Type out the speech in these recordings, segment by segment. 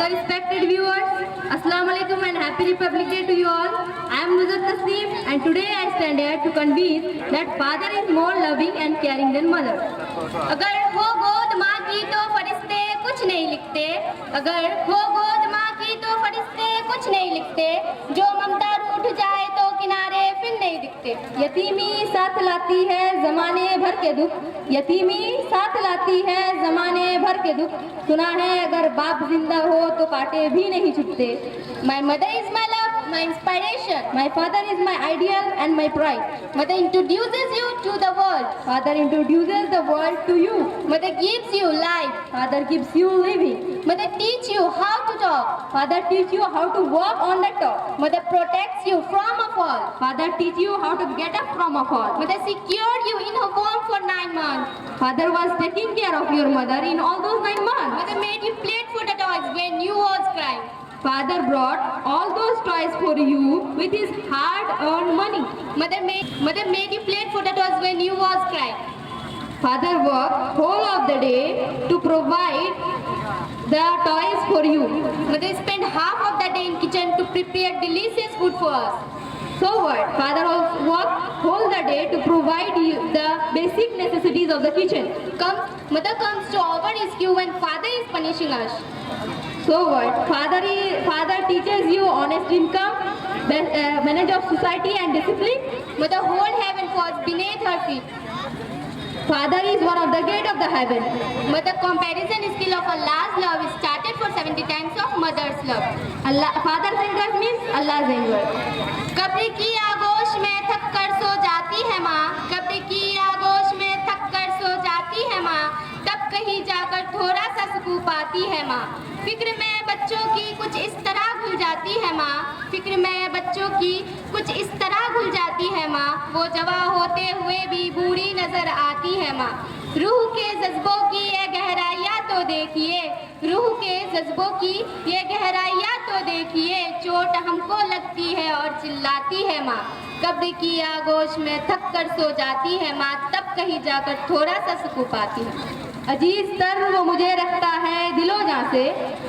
the respected viewers, Assalamu alaikum and happy Republic Day to you all. I am Nuzhat Tasneem and today I stand here to convince that father is more loving and caring than mother. अगर हो गोद माँ की तो फरिश्ते कुछ नहीं लिखते, अगर हो गोद माँ की तो फरिश्ते कुछ नहीं लिखते, जो ममता रूठ जाए तो किनारे फिर नहीं दिखते। यतीमी साथ लाती है जमाने भर के दुख, यतीमी साथ लाती है जमाने भर के दुख, सुना है अगर बाप जिंदा हो तो कांटे भी नहीं छुपते। My mother is my love, my inspiration. My father is my ideal and my pride. Mother introduces you to the world. Father introduces the world to you. Mother gives you life. Father gives you living. Mother teach you how to talk. Father teach you how to walk on the top. Mother protects you from a fall. Father teach you how to get up from a fall. Mother secured you in her womb for 9 months. Father was taking care of your mother in all those 9 months. Mother made you play for the toys when you was crying. Father brought all those toys for you with his hard-earned money. Mother made you play for the toys when you was crying. Father worked whole of the day to provide the toys for you. Mother spent half of the day in kitchen to prepare delicious food for us. So what? Father also worked whole the day to provide you the basic necessities of the kitchen. Mother comes to our rescue when father is punishing us. So what? Father teaches you honest income, manage of society and discipline. Mother whole heaven falls beneath her feet. Father is one of the gate of the heaven. Mother comparison skill of Allah's love is started for 70 times of mother's love. Father's anger means Allah's anger. कब्र की आगोश में थक कर सो जाती है माँ, कब्र की आगोश में थक कर सो जाती है माँ, तब कहीं जाकर थोड़ा सा सुकून पाती है माँ। फिक्र में बच्चों की कुछ इस तरह घुल जाती है माँ, फिक्र में बच्चों की कुछ इस तरह घुल जाती है माँ, वो जवां होते हुए भी बूढ़ी नजर आती है माँ। रूह के जज्बों की ये गहराइयाँ तो देखिए, रूह के जज्बों की ये गहराइयाँ तो देखिए, चोट हमको लगती है और चिल्लाती है माँ। कब्र की आगोश में थक कर सो जाती है माँ, तब कहीं जाकर थोड़ा सा सुकून पाती है। अजीज तर वो मुझे रखता है दिलो जां से,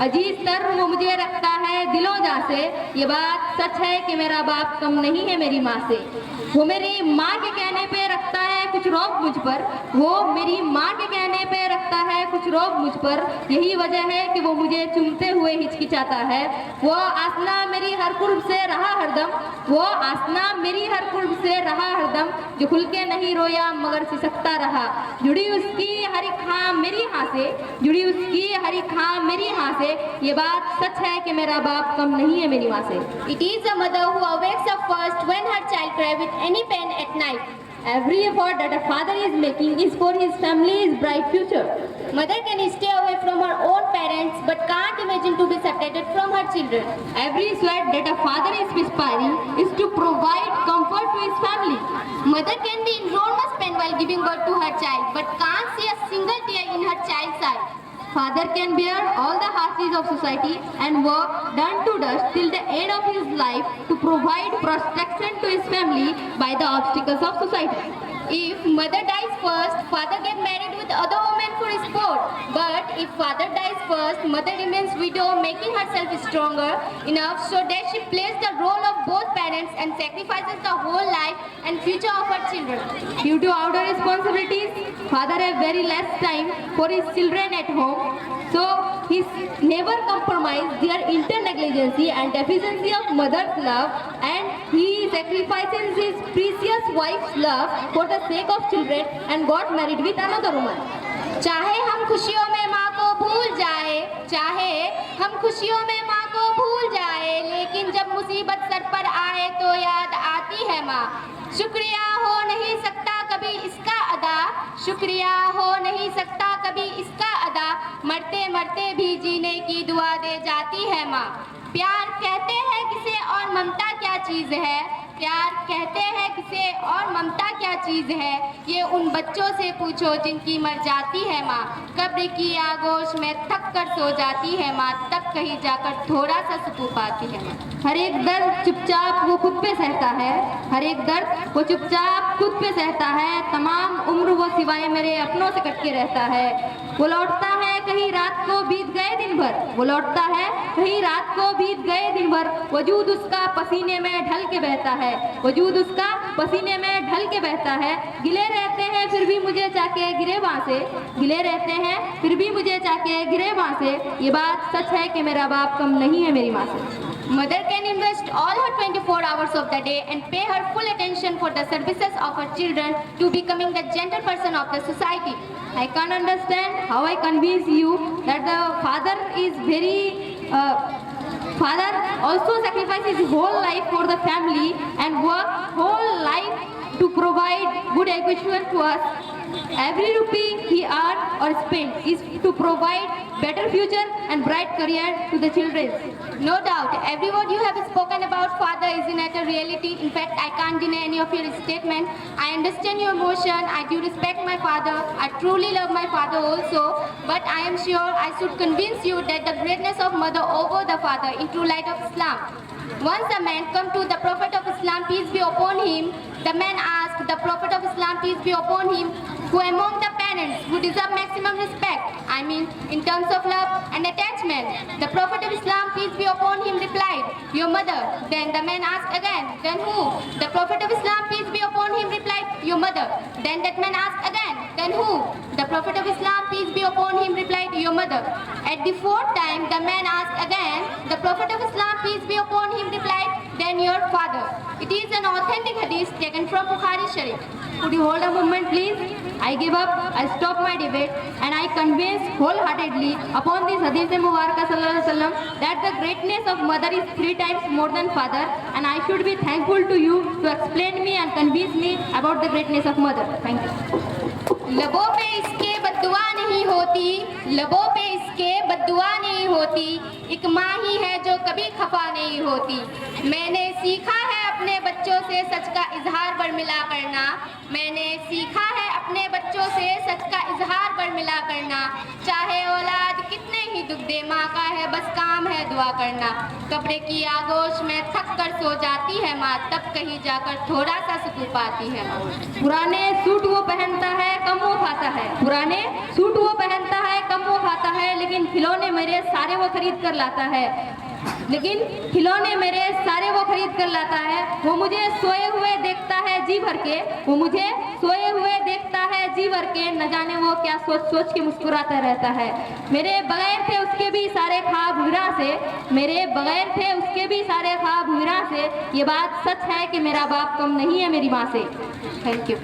अजीज तर वो मुझे रखता है दिलो जां से, ये बात सच है कि मेरा बाप कम नहीं है मेरी माँ से। वो मेरी माँ के कहने पे रखता है कुछ रौब मुझ पर, वो मेरी माँ के कहने पे रखता है कुछ रौब मुझ पर, यही वजह है कि वो मुझे चूमते हुए हिचकिचाता है। वो आसना मेरी हर कुर्ब से रहा हरदम, वो आसना मेरी हर कुर्ब से रहा हरदम, जो खुल के नहीं रोया मगर सिसकता रहा। जुड़ी उसकी हर एक खाम मेरी हाँ से, जुड़ी उसकी हर एक खाम मेरी हाँ से, ये बात सच है कि मेरा बाप कम नहीं है मेरी माँ से। It is a mother who wakes up first when her child cries with any pain at night. Every effort that a father is making is for his family's bright future. Mother can stay away from her own parents but can't imagine to be separated from her children. Every sweat that a father is perspiring is to provide comfort to his family. Mother can be in enormous pain while giving birth to her child but can't see a single tear in her child's eye. Father can bear all the hardships of society and work done to dust till the end of his life to provide protection to his family by the obstacles of society. If mother dies first, father gets married with other women for sport. But if father dies first, mother remains widow, making herself stronger enough so that she plays the role of both parents and sacrifices the whole life and future of her children. Due to outer responsibilities, father has very less time for his children at home. So he never compromises their internegligence and deficiency of mother's love, and he sacrifices his precious wife's love for the sake of children and got married with another woman. चाहे हम खुशियों में माँ को भूल जाए, चाहे हम खुशियों में माँ को भूल जाए, लेकिन जब मुसीबत सर पर आए तो याद आती है माँ। शुक्रिया हो नहीं सकता कभी इसका अदा, शुक्रिया हो नहीं सकता कभी इसका अदा, मरते मरते भी जीने की दुआ दे जाती है माँ। प्यार कहते हैं किसे और ममता क्या चीज़ है, प्यार कहते हैं किसे और ममता क्या चीज़ है, ये उन बच्चों से पूछो जिनकी मर जाती है माँ। कब्र की आगोश में थक कर सो जाती है माँ, तब कहीं जाकर थोड़ा सा सुकून पाती है माँ। हर एक दर्द चुपचाप वो खुद पे सहता है, हर एक दर्द वो चुपचाप खुद पे सहता है, तमाम उम्र वो सिवाय मेरे अपनों से कट के रहता है। वो लौटता है कहीं रात को बीत गए दिन भर, वो लौटता है कहीं रात को बीत गए दिन भर, वजूद उसका पसीने में ढल के बहता है, वजूद उसका पसीने में ढल के बहता है। गिले रहते हैं फिर भी मुझे चाके गिरे वहाँ से, गिले रहते हैं फिर भी मुझे चाके गिरे वहाँ से, ये बात सच है कि मेरा बाप कम नहीं है मेरी माँ से। Mother can invest all her 24 hours of the day and pay her full attention for the services of her children to becoming the gentle person of the society. I can't understand how I convince you that the father is very father also sacrifices his whole life for the family and work whole life to provide good education to us. Every rupee he earns or spends is to provide better future and bright career to the children. No doubt, every word you have spoken about father is in a reality. In fact, I can't deny any of your statement. I understand your emotion. I do respect my father. I truly love my father also. But I am sure I should convince you that the greatness of mother over the father in true light of Islam. Once a man come to the Prophet of Islam, peace be upon him, the man asked the Prophet of Islam, peace be upon him, who among the parents who deserve maximum respect, I mean in terms of love and attachment. The Prophet of Islam, peace be upon him, replied, your mother. Then the man asked again, then who? The Prophet of Islam, peace be upon him, replied, your mother. Then that man asked again, then who? The Prophet of Islam, peace be upon him, replied, your mother. At the fourth time, the man asked again, the Prophet of Islam, peace be upon him, replied, then your father. It is an authentic hadith taken from Bukhari Sharif. Could you hold a moment please? I give up, I stop my debate and I convince wholeheartedly upon this hadith Mubarakah sallallahu alaihi wasallam that the greatness of mother is 3 times more than father, and I should be thankful to you to explain me and convince me about the greatness of mother. Thank you. लबों पे इसके बद्दुआ नहीं होती, लबों पे इसके बद्दुआ नहीं होती, एक माँ ही है जो कभी खफा नहीं होती। मैंने सीखा है अपने बच्चों से सच का इजहार बरमिला करना, मैंने सीखा है अपने बच्चों से सच का इजहार बरमिला करना। चाहे औलाद कितने ही दुख दे, माँ का है बस काम है दुआ करना। कब्र की आगोश में थक कर सो जाती है माँ, तब कहीं जाकर थोड़ा सा सुकून पाती है माँ। पुराने सूट वो पहनता है कम वो खाता है, पुराने सूट वो पहनता है कम वो खाता है, लेकिन खिलौने मेरे सारे वो खरीद कर लाता है, लेकिन खिलौने मेरे सारे वो खरीद कर लाता है। वो मुझे सोए हुए देखता है जी भर के, वो मुझे सोए हुए देखता है जी भर के, न जाने वो क्या सोच सोच के मुस्कुराता रहता है। मेरे बगैर थे उसके भी सारे ख्वाब वीरा से, मेरे बगैर थे उसके भी सारे ख्वाब वीरा से, ये बात सच है कि मेरा बाप कम नहीं है मेरी माँ से। Thank you.